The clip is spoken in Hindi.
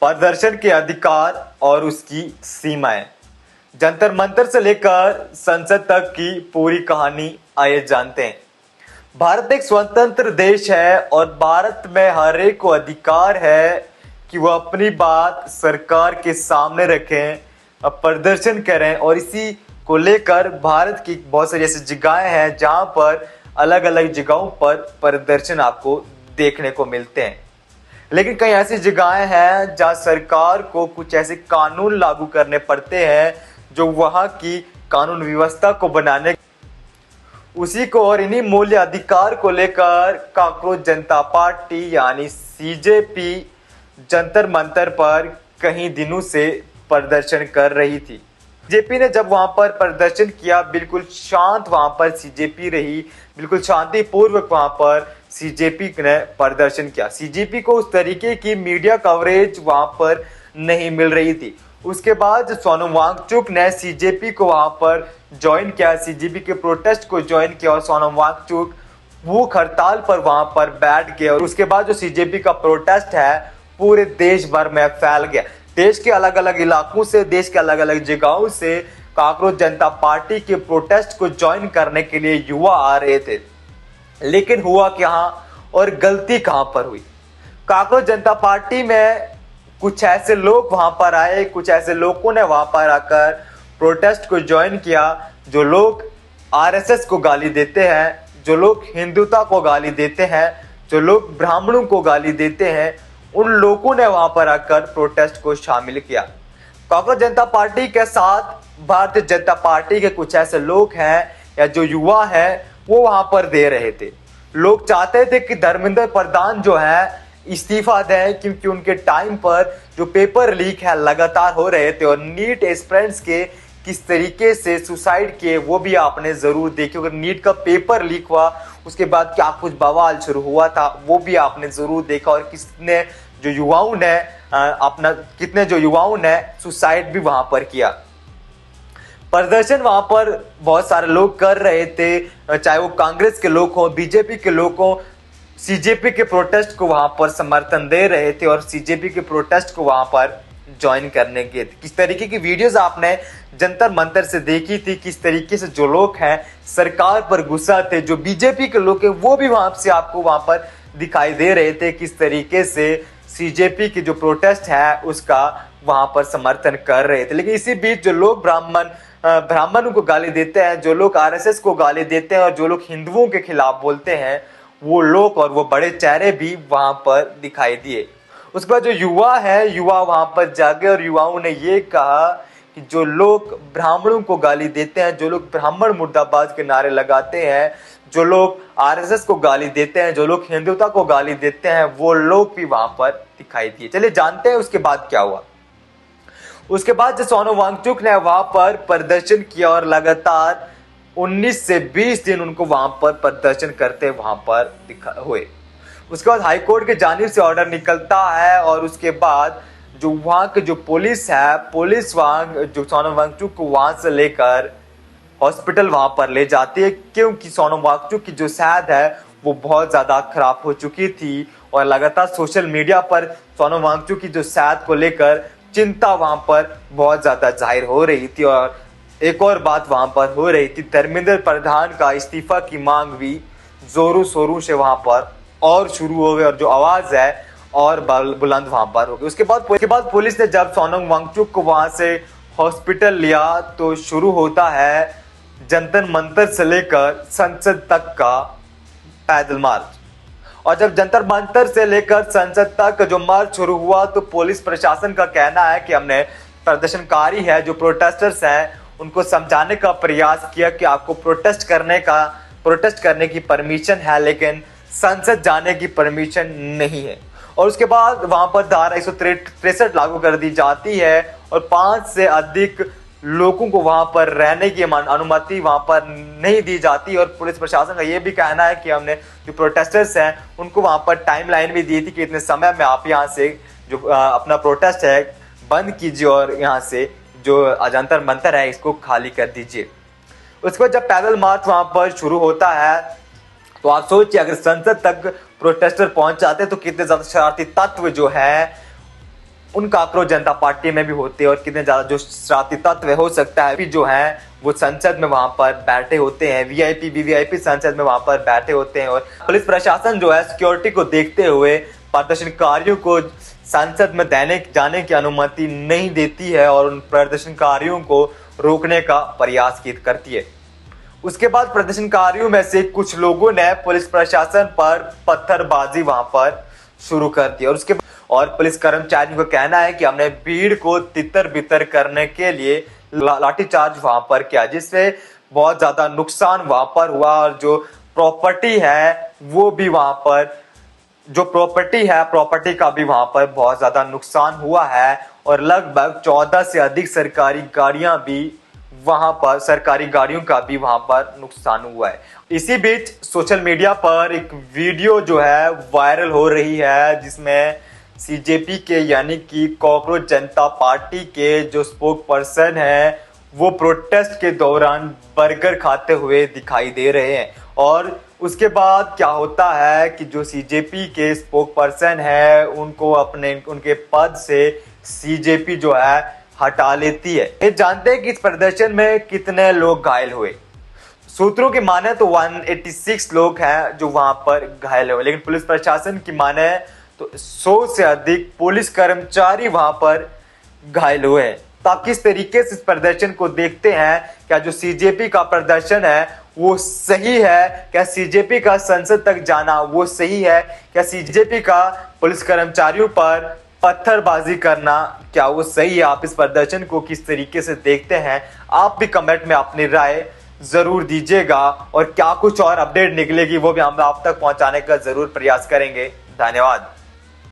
प्रदर्शन के अधिकार और उसकी सीमाएं। जंतर मंतर से लेकर संसद तक की पूरी कहानी आइए जानते हैं। भारत एक स्वतंत्र देश है और भारत में हर एक को अधिकार है कि वह अपनी बात सरकार के सामने रखें, प्रदर्शन करें। और इसी को लेकर भारत की बहुत सारी ऐसी जगहें हैं जहां पर अलग अलग जगहों पर प्रदर्शन आपको देखने को मिलते हैं। लेकिन कई ऐसी जगहें हैं जहां सरकार को कुछ ऐसे कानून लागू करने पड़ते हैं जो वहां की कानून व्यवस्था को बनाने उसी को और इन्हीं मूल्य अधिकार को लेकर कांकरोच जनता पार्टी यानी सीजेपी जंतर मंतर पर कई दिनों से प्रदर्शन कर रही थी। जेपी ने जब वहां पर प्रदर्शन किया, बिल्कुल शांत वहां पर सीजेपी रही, बिल्कुल शांतिपूर्वक वहां पर सीजेपी ने प्रदर्शन किया। सीजेपी को उस तरीके की मीडिया कवरेज वहां पर नहीं मिल रही थी। उसके बाद सोनम वांगचुक ने सीजेपी को वहां पर ज्वाइन किया, सीजेपी के प्रोटेस्ट को ज्वाइन किया और सोनम वांगचुक भूख हड़ताल पर वहां पर बैठ गए। और उसके बाद जो सीजेपी का प्रोटेस्ट है पूरे देश भर में फैल गया। देश के अलग अलग इलाकों से, देश के अलग अलग जगहों से कांकरोच जनता पार्टी के प्रोटेस्ट को ज्वाइन करने के लिए युवा आ रहे थे। लेकिन हुआ क्या और गलती कहां पर हुई? कांकरोच जनता पार्टी में कुछ ऐसे लोग वहां पर आए, कुछ ऐसे लोगों ने वहां पर आकर प्रोटेस्ट को ज्वाइन किया जो लोग आरएसएस को गाली देते हैं, जो लोग हिंदुत्व को गाली देते हैं, जो लोग ब्राह्मणों को गाली देते हैं। उन लोगों ने वहां पर आकर प्रोटेस्ट को शामिल किया। कांकरोच जनता पार्टी के साथ भारतीय जनता पार्टी के कुछ ऐसे लोग हैं या जो युवा हैं वो वहां पर दे रहे थे। लोग चाहते थे कि धर्मेंद्र प्रधान जो है इस्तीफा दें, क्योंकि उनके टाइम पर जो पेपर लीक है लगातार हो रहे थे और नीट एस्पिरेंट्स के किस तरीके से सुसाइड किए वो भी आपने जरूर देखे। अगर नीट का पेपर लीक हुआ उसके बाद क्या कुछ बवाल शुरू हुआ था वो भी आपने जरूर देखा। और कितने जो युवाओं ने सुसाइड भी वहां पर किया। प्रदर्शन वहां पर बहुत सारे लोग कर रहे थे, चाहे वो कांग्रेस के लोग हो, बीजेपी के लोग हो, सीजेपी के प्रोटेस्ट को वहां पर समर्थन दे रहे थे और सीजेपी के प्रोटेस्ट को वहां पर ज्वाइन करने के। किस तरीके की वीडियोस आपने जंतर मंतर से देखी थी, किस तरीके से जो लोग हैं सरकार पर गुस्सा थे, जो बीजेपी के लोग हैं वो भी वहां से आपको वहां पर दिखाई दे रहे थे, किस तरीके से सीजेपी की जो प्रोटेस्ट है उसका वहां पर समर्थन कर रहे थे। लेकिन इसी बीच जो लोग ब्राह्मणों को गाली देते हैं, जो लोग आरएसएस को गाली देते हैं और जो लोग हिंदुओं के खिलाफ बोलते हैं वो लोग और वो बड़े चेहरे भी वहां पर दिखाई दिए। उसके बाद जो युवा वहां पर जागे और युवाओं ने ये कहा कि जो लोग ब्राह्मणों को गाली देते हैं, जो लोग ब्राह्मण मुर्दाबाद के नारे लगाते हैं, जो लोग आरएसएस को गाली देते हैं, जो लोग हिंदुत्व को गाली देते हैं वो लोग भी वहां पर दिखाई दिए। चलिए जानते हैं उसके बाद क्या हुआ। उसके बाद जो सोनम वांगचुक ने वहां पर प्रदर्शन किया और लगातार 19 से 20 दिन उनको वहां पर प्रदर्शन करते वहां पर हुए। उसके बाद हाईकोर्ट के जानिब से ऑर्डर निकलता है और उसके बाद जो वहां के जो पुलिस है, पुलिस जो सोनम वांगचुक को वहां से लेकर हॉस्पिटल वहां पर ले जाती है, क्योंकि सोनम वांगचुक की जो सेहत है वो बहुत ज्यादा खराब हो चुकी थी और लगातार सोशल मीडिया पर सोनम वांगचुक की जो सेहत को लेकर चिंता वहां पर बहुत ज्यादा जाहिर हो रही थी। और एक और बात वहां पर हो रही थी, धर्मेंद्र प्रधान का इस्तीफा की मांग भी जोरों शोरों से वहां पर और शुरू हो गई और जो आवाज है और बुलंद वहां पर हो गई। उसके बाद पुलिस ने जब सोनम वांगचुक को वहां से हॉस्पिटल लिया तो शुरू होता है जंतर मंतर से लेकर संसद तक का पैदल मार्च। और जब जंतर मंतर से लेकर संसद तक जो मार्च शुरू हुआ तो पुलिस प्रशासन का कहना है कि हमने प्रदर्शनकारी है, जो प्रोटेस्टर्स हैं, उनको समझाने का प्रयास किया कि आपको प्रोटेस्ट करने की परमिशन है लेकिन संसद जाने की परमिशन नहीं है। और उसके बाद वहां पर धारा 163 लागू कर दी जाती है और 5 से अधिक लोगों को वहां पर रहने की अनुमति वहां पर नहीं दी जाती। और पुलिस प्रशासन का यह भी कहना है कि हमने जो प्रोटेस्टर्स हैं उनको वहां पर टाइमलाइन भी दी थी कि इतने समय में आप यहाँ से जो अपना प्रोटेस्ट है बंद कीजिए और यहाँ से जो जंतर मंतर है इसको खाली कर दीजिए। उसके बाद जब पैदल मार्च वहां पर शुरू होता है तो आप सोचिए अगर संसद तक प्रोटेस्टर पहुंच जाते तो कितने ज्यादा शरारती तत्व जो है उन काकरोच जनता पार्टी में भी होते हैं और कितने ज्यादा जो शरारती तत्व हो सकता है जो है वो संसद में वहां पर बैठे होते हैं, वीआईपी वीवीआईपी संसद में वहां पर बैठे होते हैं। और पुलिस प्रशासन जो है सिक्योरिटी को देखते हुए प्रदर्शनकारियों को संसद में जाने की अनुमति नहीं देती है और उन प्रदर्शनकारियों को रोकने का प्रयास करती है। उसके बाद प्रदर्शनकारियों में से कुछ लोगों ने पुलिस प्रशासन पर पत्थरबाजी वहां पर शुरू कर दी और पुलिस कर्मचारियों का कहना है कि हमने भीड़ को तितर बितर करने के लिए लाठीचार्ज वहां पर किया, जिससे बहुत ज्यादा नुकसान वहां पर हुआ और जो प्रॉपर्टी है वो भी वहां पर प्रॉपर्टी का भी वहां पर बहुत ज्यादा नुकसान हुआ है और लगभग 14 से अधिक सरकारी गाड़ियों का भी वहां पर नुकसान हुआ है। इसी बीच सोशल मीडिया पर एक वीडियो जो है वायरल हो रही है जिसमें सीजेपी के यानी कि कॉकरोच जनता पार्टी के जो स्पोक पर्सन है वो प्रोटेस्ट के दौरान बर्गर खाते हुए दिखाई दे रहे हैं। और उसके बाद क्या होता है कि जो सीजेपी के स्पोक पर्सन है उनको उनके पद से सीजेपी जो है हटा लेती है। ये जानते हैं कि इस प्रदर्शन में कितने लोग घायल हुए। सूत्रों की माने तो 186 लोग हैं जो वहां पर घायल हुए, लेकिन पुलिस प्रशासन की माने तो 100 से अधिक पुलिस कर्मचारी वहां पर घायल हुए हैं। तो आप किस तरीके से इस प्रदर्शन को देखते हैं? क्या जो सीजेपी का प्रदर्शन है वो सही है? क्या सीजेपी का संसद तक जाना वो सही है? क्या सीजेपी का पुलिस कर्मचारियों पर पत्थरबाजी करना क्या वो सही है? आप इस प्रदर्शन को किस तरीके से देखते हैं? आप भी कमेंट में अपनी राय जरूर दीजिएगा और क्या कुछ और अपडेट निकलेगी वो भी हम आप तक पहुंचाने का जरूर प्रयास करेंगे। धन्यवाद।